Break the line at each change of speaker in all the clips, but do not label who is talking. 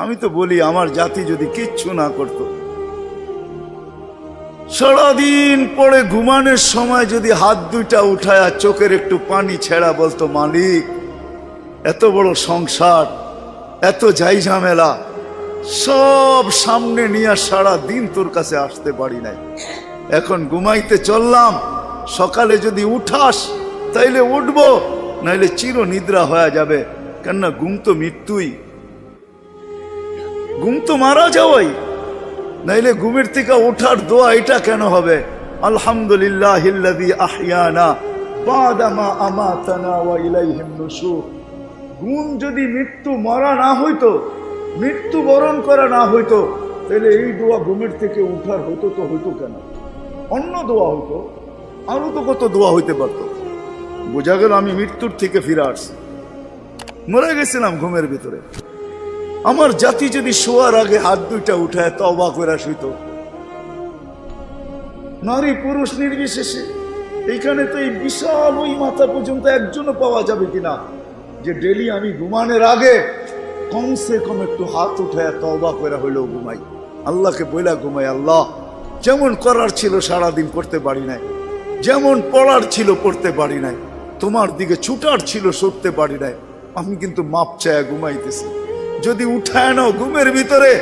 আমি তো বলি আমার জাতি যদি কিচ্ছু না করত, সারাদিন পরে ঘুমানোর সময় যদি হাত দুইটা উঠায় চোখের একটু পানি ছেড়া বলতো, মালিক এত বড় সংসার, এত যাই ঝামেলা সব সামনে নিয়ে সারা দিন তোর কাছে আসতে পারি নাই, এখন ঘুমাইতে চললাম, সকালে যদি উঠাস তাইলে উঠবো, নাইলে চির নিদ্রা হয়ে যাবে। কেননা ঘুম তো মৃত্যুই, ঘুম তো মারা যাওয়াই, নাইলে ঘুমের থেকে ওঠার দোয়া এটা কেন হবে? আলহামদুলিল্লাহিল্লাযী আহইয়ানা বাদা মা আমাতানা ওয়া ইলাইহিন নুশুর। ঘুম যদি মৃত্যু মরা না হইতো, মৃত্যু বরণ করা না হইতো, তাহলে এই দোয়া ঘুমের থেকে উঠার হতো তো হইতো কেন? অন্য দোয়া হইতো, আরো তো কত দোয়া হইতে পারতো। বোঝা গেল আমি মৃত্যুর থেকে ফিরে আসছি, মরে গেছিলাম ঘুমের ভিতরে। আমার জাতি যদি শোয়ার আগে হাত দুইটা উঠায় তওবা করে শুইত, নারী পুরুষ নির্বিশেষে, এইখানে তো এই বিশাল ওই মাথা পর্যন্ত একজনও পাওয়া যাবে কিনা যে ডেলি আমি ঘুমানোর আগে কমসে কম একটু হাত উঠায় তওবা করে হইলেও ঘুমাই, আল্লাহকে বইলা ঘুমাই, আল্লাহ যেমন করার ছিল সারাদিন করতে পারি নাই, যেমন পড়ার ছিল পড়তে পারি নাই, তোমার দিকে ছুটার ছিল ছুটতে পারি নাই, আমি কিন্তু মাপ চায়া ঘুমাইতেছি। যদি উঠায় নাও ঘুমের ভিতরে,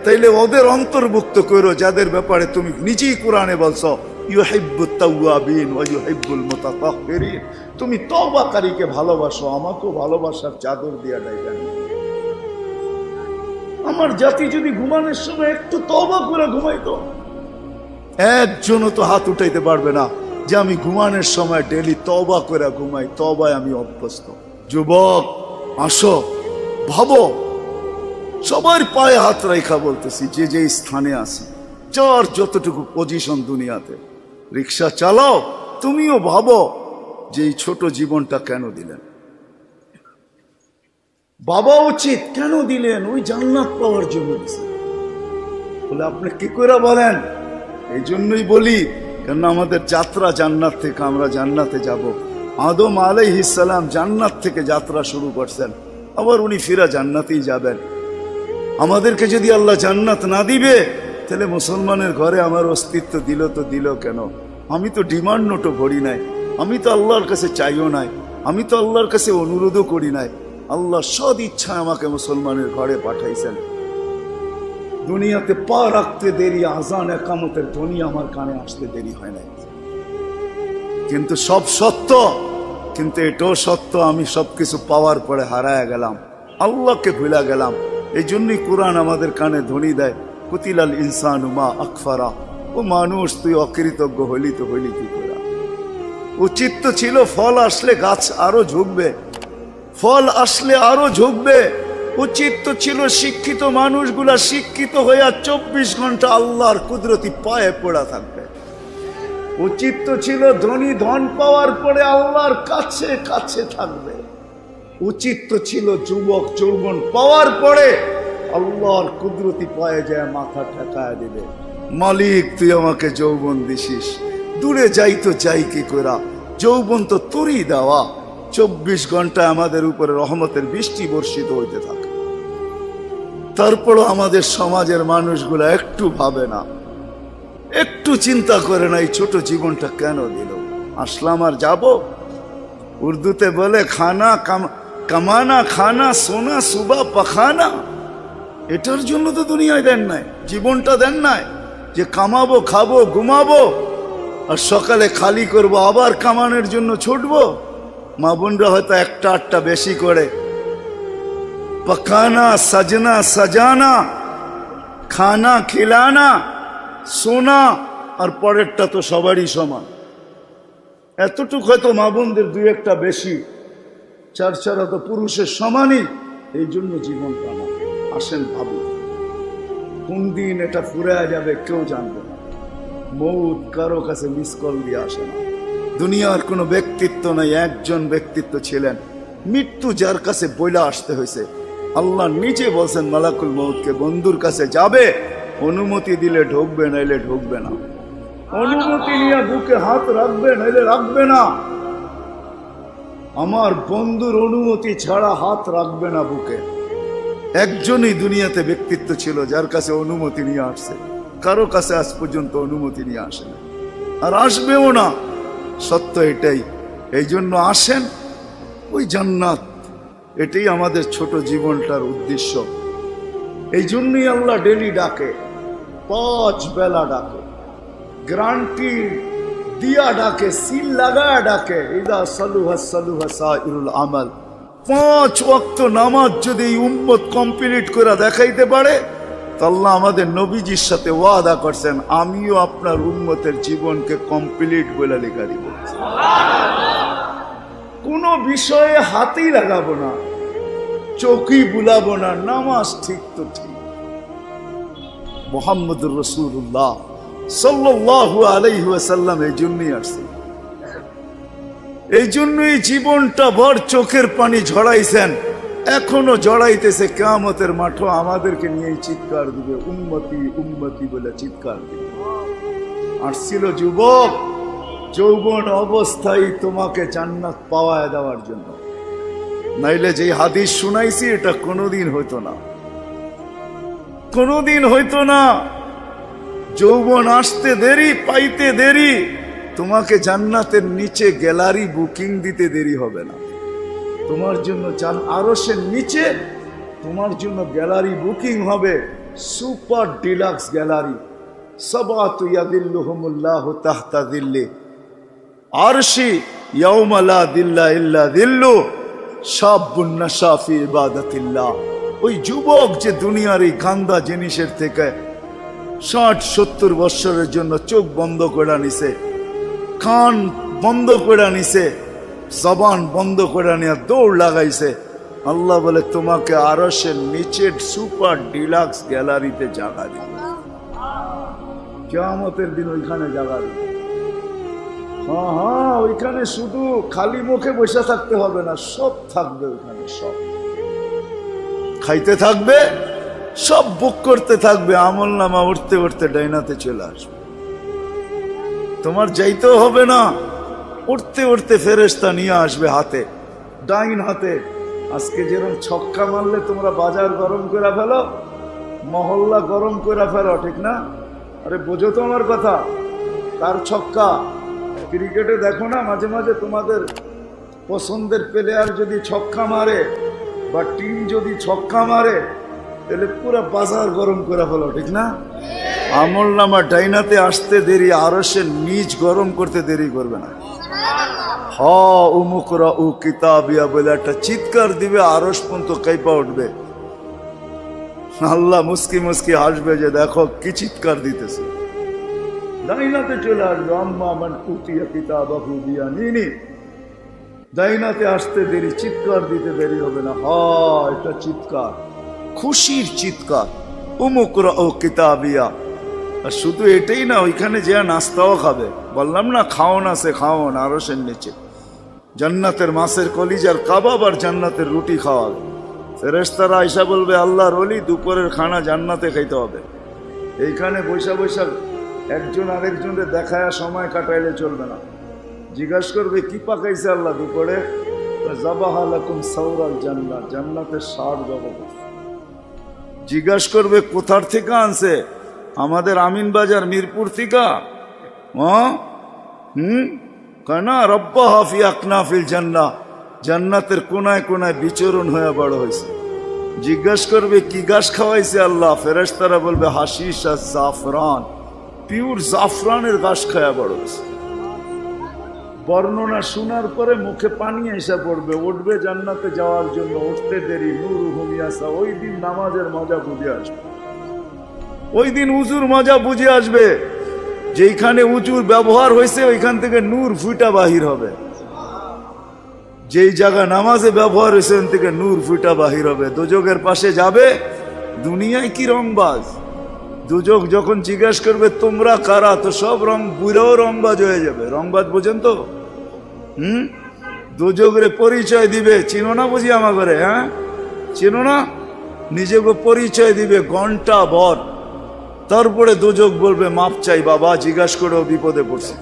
তাইলে ওদের অন্তর্ভুক্ত করো যাদের ব্যাপারে তুমি নিজেই কোরআনে বলছো ইউহিব্বুত তাওয়াবিন ওয়া ইউহিব্বুল মুতাতাহহিরিন। তুমি তওবাকারীকে ভালোবাসো, আমাকেও ভালোবাসার চাদর দিয়া ডাইকেন। আমার জাতি যদি ঘুমানোর সময় একটু তওবা করে ঘুমাইতো, একজনও তো হাত উঠাইতে পারবে না যে আমি ঘুমানোর সময় ডেলি তওবা করে ঘুমাই, তওবায় আমি অভ্যস্ত। যুবক আসো, ভাবো, সবার পায়ে হাত রাখা বলতেছি, যে যে স্থানে আছি, যার যতটুকু পজিশন দুনিয়াতে, রিক্সা চালাও, তুমিও ভাবো যে এই ছোট জীবনটা কেন দিলেন? বাবা উচিত কেন দিলেন? ওই জান্নাত পাওয়ার জন্য দিলেন। বলে আপনি কি করে বলেন? এই জন্যই বলি, কেন আমাদের যাত্রা জান্নাত থেকে, আমরা জান্নাতে যাব। আদম আলাইহিস সালাম জান্নাত থেকে যাত্রা শুরু করছেন, আবার উনি ফিরা জান্নাতেই যাবেন। আমাদেরকে যদি আল্লাহ জান্নাত না দিবে, তাহলে মুসলমানের ঘরে আমার অস্তিত্ব দিল তো দিল কেন? আমি তো ডিমান্ড নোটও ভরি নাই, আমি তো আল্লাহর কাছে চাইও নাই, আমি তো আল্লাহর কাছে অনুরোধও করি নাই। আল্লাহ সদ ইচ্ছা আমাকে মুসলমানের ঘরে পাঠাইছেন। দুনিয়াতে পা রাখতে দেরি, আজান একামতের ধ্বনি আমার কানে আসতে দেরি হয় নাই। কিন্তু সব সত্য, কিন্তু এটাও সত্য আমি সবকিছু পাওয়ার পরে হারায় গেলাম, আল্লাহকে ভুলা গেলাম। এই জন্যই কোরআন আমাদের কানে ধ্বনি দেয়, কুতিলাল ইনসানু মা আকফারা। ও মানুষ, তুই অকৃতজ্ঞ হইলি তো হইলি কি করে? উচিত তো ছিল ফল আসলে গাছ আরো ঝুঁকবে, ফল আসলে আরো ঝুঁকবে। উচিত তো ছিল শিক্ষিত মানুষগুলা শিক্ষিত হইয়া 24 ঘন্টা আল্লাহর কুদরতি পায়ে পড়া থাকবে। উচিত তো ছিল ধনী ধন পাওয়ার পরে আল্লাহর কাছে কাছে থাকবে। উচিত তো ছিল যুবক যৌবন পাওয়ার পরে আল্লাহর কুদরতি পায়ে যায় মাথা ঠেকায় দিবে, মালিক তুই আমাকে যৌবন দিছিস, দূরে যাই তো যাই কি করা, যৌবন তো তোরই দেওয়া। 24 ঘন্টা আমাদের উপরে রহমতের বৃষ্টি বর্ষিত হইতে থাকে। তারপরও আমাদের সমাজের মানুষগুলা একটু ভাবে না, একটু চিন্তা করে না এই ছোট জীবনটা কেন দিল। আসলাম আর যাব। উর্দুতে বলে খানা কামানা খানা সোনা সুবা পাখানা। এটার জন্য তো দুনিয়ায় দেন নাই, জীবনটা দেন নাই যে কামাবো, খাবো, ঘুমাবো, আর সকালে খালি করব, আবার কামানোর জন্য ছুটবো। মা বোনরা হয়তো একটা আটটা বেশি করে, পকানা সাজনা সাজানা, খানা খিলানা, সোনা, আর পরেরটা তো সবারই সমান। এতটুকু হয়তো মা বোনদের দুই একটা বেশি, চার চারা তো পুরুষের সমানই। এই জন্য জীবনটা না। আসেন ভাবি, কোন দিন এটা ফুরে যাবে কেউ জানবে না। মৌত কারো কাছে মিস কল দিয়ে আসে না। দুনিয়ার কোনো ব্যক্তিত্ব নাই, একজন ব্যক্তিত্ব ছিলেন, মৃত্যু যার কাছে বইলা আসতে হয়েছে। আল্লাহ নিজে বলছেন মালাকুল মৌতকে, বন্ধুর কাছে যাবে, অনুমতি দিলে ঢুকবে, নাইলে ঢুকবে না। অনুমতি নিয়ে বুকে হাত রাখবে, নাইলে রাখবে না। আমার বন্ধুর অনুমতি ছাড়া হাত রাখবে না বুকে। একজনই দুনিয়াতে ব্যক্তিত্ব ছিল যার কাছে অনুমতি নিয়ে আসছে, কারো কাছে আজ পর্যন্ত অনুমতি নিয়ে আসে না, আর আসবেও না। সত্য এটাই। এই জন্য আসেন, ওই জান্নাত, এটাই আমাদের ছোট জীবনটার উদ্দেশ্য। এই জন্যই আল্লাহ ডেলি ডাকে, 5 বেলা ডাকে, গ্যারান্টি দিয়া ডাকে, সিল লাগায় ডাকে। ইদা সালুহা সালুহা সাইরুল আমাল। 5 ওয়াক্ত নামাজ যদি এই উম্মত কমপ্লিট করে দেখাইতে পারে, তো আল্লাহ আমাদের নবীজির সাথে ওয়াদা করছেন, আমিও আপনার উম্মতের জীবনকে কমপ্লিট বলে লেখা দিব। কোনো বিষয়ে হাতই লাগাবো না, চোখই বুলাবো না, নামাজ ঠিক তো ঠিক। মুহাম্মদুর রাসূলুল্লাহ সাল্লাল্লাহু আলাইহি ওয়াসাল্লাম এই জন্যই আসছে, এই জন্যই জীবনটা ভর চোখের পানি ঝরাইছেন, এখনো জড়াইতেছে। কিয়ামতের মাঠে আমাদেরকে নিয়েই চিৎকার দিবে, উম্মতি উম্মতি বলে চিৎকার দিবে। আসছিল যুবক, যৌবন অবস্থায় তোমাকে জান্নাত পাওয়ায় দেওয়ার জন্য, নাইলে যে হাদিস শুনাইছি এটা কোনোদিন হইতো না, কোনোদিন হইতো না। যৌবন আসতে দেরি, পাইতে দেরি, তোমাকে জান্নাতের নিচে গ্যালারি বুকিং দিতে দেরি হবে না। তোমার জন্য আরশের নিচে তোমার জন্য গ্যালারি বুকিং হবে, সুপার ডিলাক্স গ্যালারি। সাবাতু ইয়াদিল্লুহুমুল্লাহু তাহতা দিল্লি আরশি ইয়াউমা লা দিল্লা ইল্লা দিল্লু শাবুন নাশা ফি ইবাদাতিল্লাহ। ওই যুবক যে দুনিয়ার এই গান্দা জিনিসের থেকে 60-70 বছরের জন্য চোখ বন্ধ করে নিছে, কান বন্ধ করে নিছে, জবান বন্ধ করে নিয়ে দৌড় লাগাইছে, আল্লাহ বলে তোমাকে আরশের নিচের সুপার ডিলাক্স গ্যালারিতে জায়গা দিবে। কিয়ামতের দিন ওইখানে জায়গা দিবে। হ্যাঁ, ওইখানে শুধু খালি মুখে বসে থাকতে হবে না, সব থাকবে ওইখানে, সব খাইতে থাকবে, সব বুক করতে থাকবে, আমল নামা উঠতে উঠতে ডাইনাতে চলে আসবে। তোমার যাইতেও হবে না, উঠতে উঠতে ফেরেশতা নিয়ে আসবে হাতে, ডাইন হাতে। আজকে যেরকম ছক্কা মারলে তোমরা বাজার গরম করে ফেলো, মহল্লা গরম করে ফেলো, ঠিক না? আরে বোঝো তো আমার কথা, তার ছক্কা। ক্রিকেটে দেখো না মাঝে মাঝে তোমাদের পছন্দের প্লেয়ার যদি ছক্কা মারে বা টিম যদি ছক্কা মারে, তাহলে পুরো বাজার গরম করে ফেলো, ঠিক না? আমল নামা ডাইনাতে আসতে দেরি, আরশের নিচ গরম করতে দেরি করবে না। উমুকরা উ কিতাবিয়া বলে একটা চিৎকার দিবে, আরশ পর্যন্ত কাইপা উঠবে। আল্লাহ মুস্কি মুস্কি হাসবে যে দেখো কি চিৎকার দিতেছে। ডাইনাতে চলে আসবে, আম্মা মান উতিয়া কিতাবাহু বিয়ামিনি। ডাইনাতে আসতে দেরি, চিৎকার দিতে দেরি হবে না। এটা চিৎকার, খুশির চিৎকার, উমুকরা ও কিতাবিয়া। আর শুধু এটাই না, ওইখানে যে নাস্তাও খাবে। বললাম না খাওন আছে, খাওন আরশের নিচে। জান্নাতের মাছের কলিজার কাবাব আর জান্নাতের রুটি খাওয়াবে। ফেরেশতারা আয়েশা বলবে, আল্লাহর ওলি দুপুরের খানা জান্নাতে খাইতে হবে। এইখানে বৈশা বৈশা একজন আরেকজনের দেখায় সময় কাটাইলে চলবে না। জিজ্ঞাসা করবে কি পাকাইছে আল্লাহ দুপুরে? যাবাহা লাকুম সাওরাল জান্নাত, জান্নাতের ষাঁড় জবরদস্ত। জিজ্ঞাসা করবে কোথার থেকে আনছে? আমাদের আমিন বাজার মিরপুর থেকে। কানা রব্বা হাফি আকনাফিল জান্নাহ, জান্নাতের কোনায় কোনায় বিচরণ হয়ে বড় হয়েছে। জিজ্ঞাসা করবে কি গাছ খাওয়াইছে আল্লাহ? ফেরেশতারা বলবে হাশিশ আর জাফরান, পিওর জাফরানের গাছ খাওয়া বড় হয়েছে। বর্ণনা শোনার পরে মুখে পানি এসে পড়বে, উঠবে জান্নাতে যাওয়ার জন্য, উঠতে দেরি। নূরুহুম ইয়াসা, ওই দিন নামাজের মজা বুঝে আসবে, ওই দিন উজুর মজা বুঝে আসবে। যেইখানে উজুর ব্যবহার হয়েছে ওইখান থেকে নূর ফুটা বাহির হবে, যেই জায়গা নামাজে ব্যবহার হয়েছে ওখান থেকে নূর ফুটা বাহির হবে। দোজখের পাশে যাবে, দুনিয়ায় কি রংবাজ। দোজখ যখন জিজ্ঞাসা করবে তোমরা কারা, তো সব রং বুড়াও রংবাজ হয়ে যাবে। রংবাজ বোঝেন তো? দোজখের পরিচয় দিবে, চিনো না বুঝি আমার ঘরে? হ্যাঁ চিনো না? নিজেকে পরিচয় দিবে ঘন্টা ভর, তারপরে দোজখ বলবে মাপ চাই বাবা, জিজ্ঞাসা করেও বিপদে পড়ছে।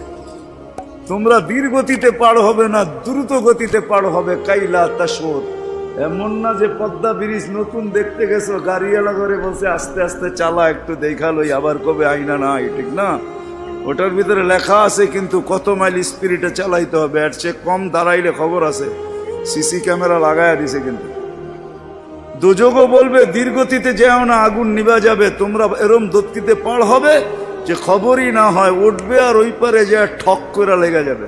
তোমরা ধীর গতিতে পার হবে না, দ্রুত গতিতে পার হবে। কাইলা তাশউর, এমন না যে পদ্মা ব্রিজ নতুন দেখতে গেছো, গাড়িওয়ালা করে বলছে আস্তে আস্তে চালা, একটু দেখালোই, আবার কবে আইনা নাই, ঠিক না? ওটার ভিতরে লেখা আছে কিন্তু কত মাইল স্পিরিটে চালাইতে হবে, এর চেয়ে কম দাঁড়াইলে খবর আছে, সিসি ক্যামেরা লাগাইয়া দিছে। কিন্তু দুযোগও বলবে দীর্ঘতিতে যেও না, আগুন নিভা যাবে, তোমরা এরম দত্তিতে পার হবে যে খবরই না হয়, উঠবে আর ওই পারে যে ঠক করে লেগে যাবে।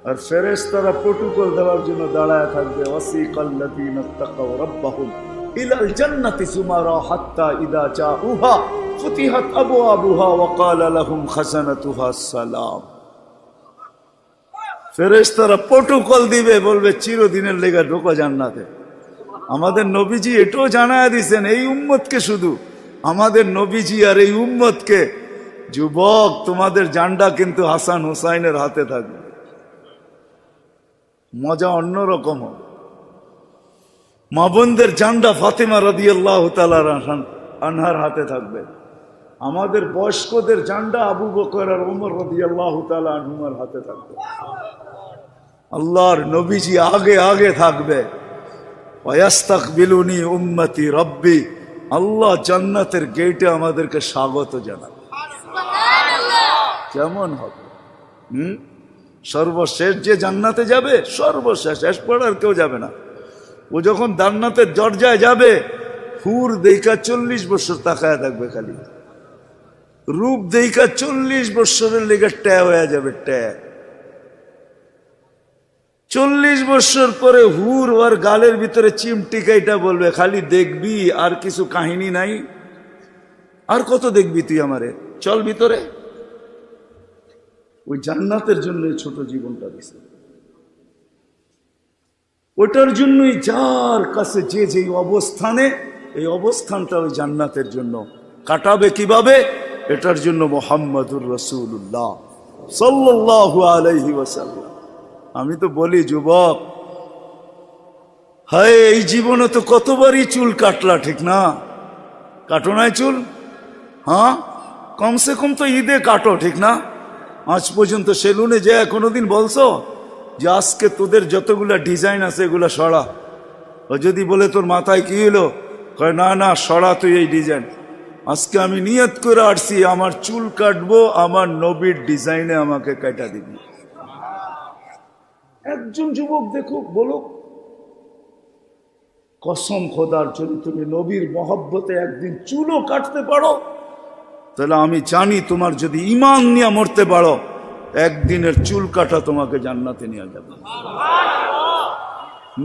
আর ফেরেশতারা প্রটোকল দেওয়ার জন্য দাঁড়ায় থাকবে। ওয়াসিকাল্লাযীনা তাকাউ রাব্বাহুম ইলাল জান্নাতি সুমারা হাত্তা ইযা জাউহা ফুতিহাত আবওয়াবুহা ওয়া ক্বালা লাহুম খাজানাতুহা সালাম। ফেরেশতারা প্রটোকল দিবে, বলবে চিরদিনের লেগে ঢোকো জান্নাতে। আমাদের নবীজি এটাও জানায় দিয়েছেন এই উম্মতকে, শুধু আমাদের নবীজি আর এই উম্মতকে, যুবক তোমাদের জান্ডা কিন্তু হাসান হুসাইনের হাতে থাকবে, মজা অন্যরকম হবে। মা বোনদের জান্ডা ফাতেমা রাদিয়াল্লাহু তাআলা আনহার হাতে থাকবে। আমাদের বয়স্কদের জান্ডা আবু বকর আর ওমর রাদিয়াল্লাহু তাআলা আনহুমার হাতে থাকবে। আল্লাহর নবীজি আগে আগে থাকবে। ওয়াস্তাকবিলুনি উম্মতি রব্বি, আল্লাহ জান্নাতের গেটে আমাদেরকে স্বাগত জানাবে। কেমন হবে? সর্বশেষ যে জান্নাতে যাবে, সর্বশেষ, শেষ পড়ার কেউ যাবে না। ও যখন জান্নাতের দরজায় যাবে, হুর দেইকা 40 বছর তাকায় থাকবে, খালি রূপ দেইকা 40 বছরের লেগে ট্যা হয়ে যাবে, ট্যা। 40 বছর পরে হুর ওর গালের ভিতরে চিমটিকাইটা বলবে, খালি দেখবি আর কিছু কাহিনী নাই, আর কত দেখবি তুই আমারে, চল ভিতরে। ওই জান্নাতের জন্য ছোট জীবনটা দিছে, ওটার জন্যই যার কাছে যে যে অবস্থানে, এই অবস্থানটা ওই জান্নাতের জন্য কাটাবে কিভাবে, এটার জন্য মুহাম্মাদুর রাসূলুল্লাহ সাল্লাল্লাহু আলাইহি ওয়াসাল্লাম। আমি তো বলি যুবক, হায় এই জীবনে তো কতবারই চুল কাটলা, ঠিক না? কাটো নাই চুল? হ্যাঁ, কমসে কম তো ঈদে কাটো, ঠিক না? আজ পর্যন্ত সেলুনে যে কোনোদিন বলছো যে আজকে তোদের যতগুলা ডিজাইন আছে এগুলা সরা? ও যদি বলে তোর মাথায় কি হলো, কয় না না সরা তুই এই ডিজাইন। আজকে আমি নিয়ত করে আসছি আমার চুল কাটবো আমার নবীর ডিজাইনে, আমাকে কাটা দিবি। একজন যুবক দেখো, বলো কসম খোদার, যদি তুমি নবীর মহব্বতে একদিন চুলও কাটতে পারো, তাহলে আমি জানি তোমার যদি ঈমান নিয়ে মরতে পারো, একদিনের চুল কাটা তোমাকে জান্নাতে নিয়ে যাবে।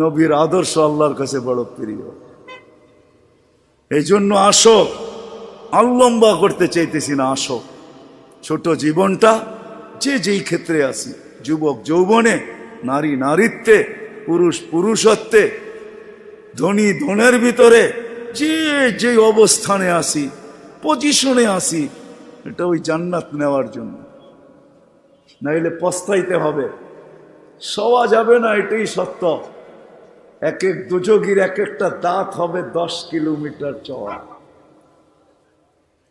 নবীর আদর্শ আল্লাহর কাছে বড় প্রিয়। এই জন্য আসো, লম্বা করতে চাইতেছি না, আসো ছোট জীবনটা, যে যেই ক্ষেত্রে আসি, যুবক যৌবনে, নারী নারীত্বে, পুরুষ পুরুষত্বে, ধনী ধনের ভিতরে, যে যে অবস্থানে আসি, পজিশনে আসি, এটা ওই জান্নাত নেওয়ার জন্য। নাইলে পস্তাইতে হবে, সওয়া যাবে না, এটাই সত্য। এক এক দুযোগীর এক একটা দাঁত হবে 10 কিলোমিটার চওড়া,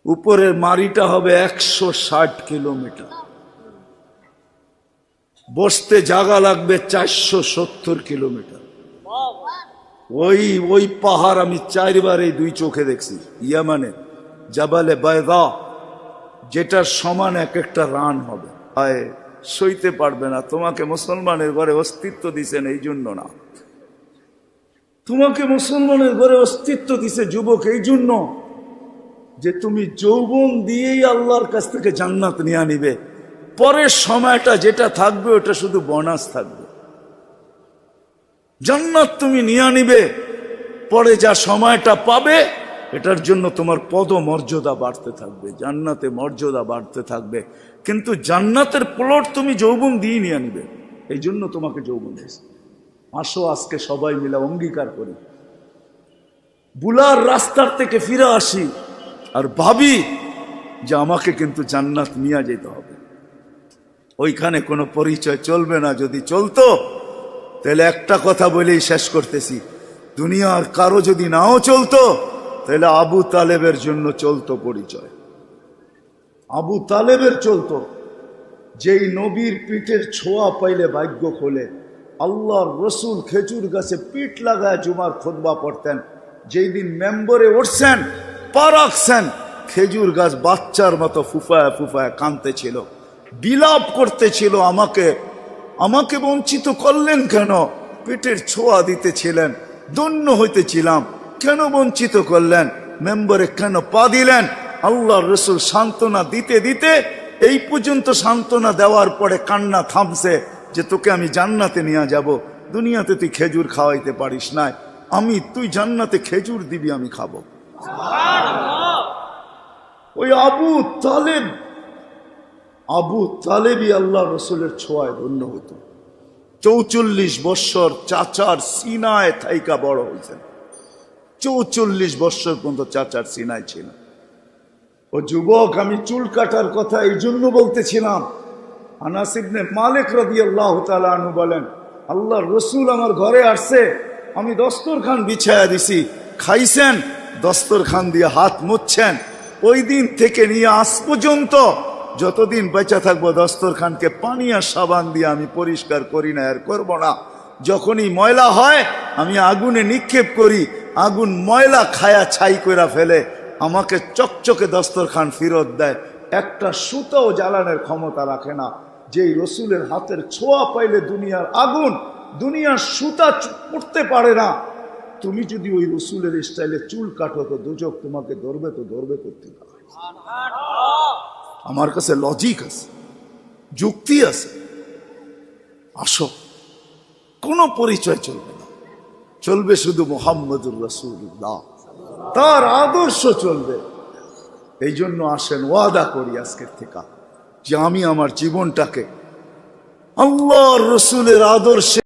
উপরের মারিটা হবে 160 কিলোমিটার, বসতে জায়গা লাগবে 470 কিলোমিটার। ওই পাহাড় আমি 4 বার এই 2 চোখে দেখছি, ইয়ামানে জাবালে বায়দা, যেটার সমান এক একটা রান হবে। আয় সইতে পারবে না। তোমাকে মুসলমানের ঘরে অস্তিত্ব দিছেন এই জন্য না, তোমাকে মুসলমানের ঘরে অস্তিত্ব দিছে যুবক এই জন্য যে তুমি যৌবন দিয়েই আল্লাহর কাছ থেকে জান্নাত নিয়ে নিবে। পরের সময়টা যেটা থাকবে ওটা শুধু বোনাস থাকবে। জান্নাত তুমি নিয়ে নিবে, পরে যা সময়টা পাবে এটার জন্য তোমার পদমর্যাদা বাড়তে থাকবে, জান্নাতে মর্যাদা বাড়তে থাকবে। কিন্তু জান্নাতের প্লট তুমি যৌবন দিয়ে নিয়ে নিবে, এই জন্য তোমাকে যৌবন দিয়েছে। আসো আজকে সবাই মিলে অঙ্গীকার করি, বুলার রাস্তার থেকে ফিরে আসি আর ভাবি যে আমাকে কিন্তু জান্নাত নিয়ে যেতে হবে। ওইখানে কোনো পরিচয় চলবে না। যদি চলতো তাহলে একটা কথা বলেই শেষ করতেছি, দুনিয়ার কারো যদি নাও চলতো তাহলে আবু তালেবের জন্য চলতো পরিচয়। আবু তালেবের চলতো, যেই নবীর পিঠের ছোঁয়া পাইলে ভাগ্য খোলে। আল্লাহর রসুল খেজুর গাছে পিঠ লাগায় জুমার খুতবা পড়তেন। যেই দিন মেম্বরে উঠছেন, পা রাখছেন, খেজুর গাছ বাচ্চার মতো ফুফায় ফুফায় কাঁদতেছিল, বিলাপ করতেছিল, আমাকে বঞ্চিত করলেন কেন? পেটের ছোঁয়া দিতেছিলেন, ধন্য হইতেছিলাম, কেন বঞ্চিত করলেন? মেম্বরে কেন পা দিলেন? আল্লাহর রসুল সান্ত্বনা দিতে দিতে এই পর্যন্ত সান্ত্বনা দেওয়ার পরে কান্না থামছে যে তোকে আমি জান্নাতে নিয়ে যাব। দুনিয়াতে তুই খেজুর খাওয়াইতে পারিস নাই, তুই জান্নাতে খেজুর দিবি, আমি খাবো। ওই আবু তালেবই আল্লাহ রসুলের ছোঁয়ায় ধন্য হতো। 44 বৎসর চাচার সিনায় থাইকা বড় হয়েছেন। 44 বৎসর পর্যন্ত চাচার সিনায় ছিল। ও যুবক, আমি চুল কাটার কথা এই জন্য বলতেছিলাম। আনাস ইবনে মালিক রাদিয়াল্লাহু তাআলা আনহু বলেন, আল্লাহর রসুল আমার ঘরে আসছে, আমি দস্তরখান বিছায়া দিছি, খাইছেন, দস্তরখান দিয়ে হাত মুছছেন। ওই দিন থেকে নিয়ে আজ পর্যন্ত যতদিন বেঁচে থাকবো দস্তরখানকে পানি আর সাবান দিয়ে আমি পরিষ্কার করি না, আর করবো না। যখনই ময়লা হয় আমি আগুনে নিক্ষেপ করি, আগুন ময়লা খায়া ছাই করে ফেলে, আমাকে চকচকে দস্তরখান ফেরত দেয়। একটা সুতাও জ্বালানোর ক্ষমতা রাখে না। যেই রসুলের হাতের ছোঁয়া পাইলে দুনিয়ার আগুন, দুনিয়ার সুতা পড়তে পারে না। তুমি যদি ওই রসুলের স্টাইলে চুল কাটো তো দুজক তোমাকে ধরবে, তো ধরবে করতে না। আমার কাছে লজিক আছে, যুক্তি আছে। আসো, কোনো পরিচয় চলবে না, চলবে শুধু মুহাম্মদুর রাসূলুল্লাহ, তার আদর্শ চলবে। এই জন্য আসেন, ওয়াদা করি আজকের থেকে যে আমি আমার জীবনটাকে আল্লাহর রসুলের আদর্শে